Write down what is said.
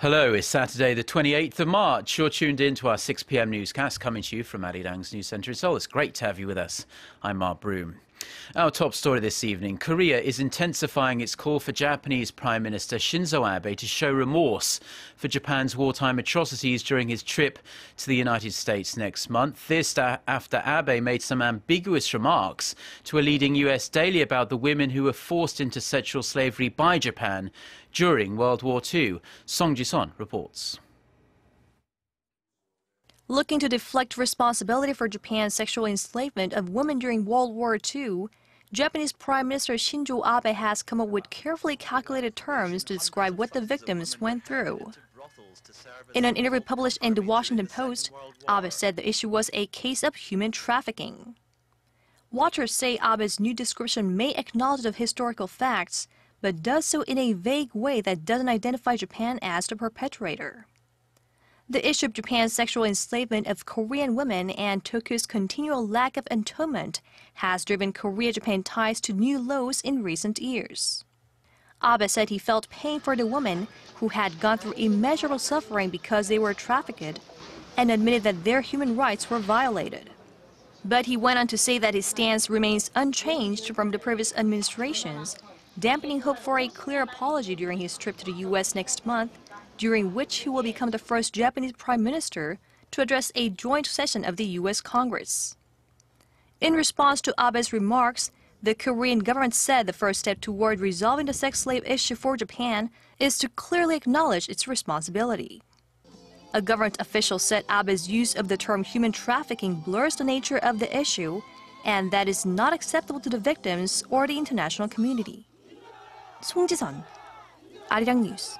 Hello, it's Saturday the 28th of March. You're tuned in to our 6 p.m. newscast coming to you from Arirang's News Centre in Seoul. It's great to have you with us. I'm Mark Broom. Our top story this evening, Korea is intensifying its call for Japanese Prime Minister Shinzo Abe to show remorse for Japan's wartime atrocities during his trip to the United States next month. This after Abe made some ambiguous remarks to a leading US daily about the women who were forced into sexual slavery by Japan during World War II. Song Ji-son reports. Looking to deflect responsibility for Japan's sexual enslavement of women during World War II, Japanese Prime Minister Shinzo Abe has come up with carefully calculated terms to describe what the victims went through. In an interview published in the Washington Post, Abe said the issue was a case of human trafficking. Watchers say Abe's new description may acknowledge the historical facts, but does so in a vague way that doesn't identify Japan as the perpetrator. The issue of Japan's sexual enslavement of Korean women and Tokyo's continual lack of atonement has driven Korea-Japan ties to new lows in recent years. Abe said he felt pain for the women who had gone through immeasurable suffering because they were trafficked, and admitted that their human rights were violated. But he went on to say that his stance remains unchanged from the previous administrations, dampening hope for a clear apology during his trip to the U.S. next month, during which he will become the first Japanese Prime Minister to address a joint session of the U.S. Congress. In response to Abe's remarks, the Korean government said the first step toward resolving the sex slave issue for Japan is to clearly acknowledge its responsibility. A government official said Abe's use of the term human trafficking blurs the nature of the issue, and that is not acceptable to the victims or the international community. Song Ji-son, Arirang News.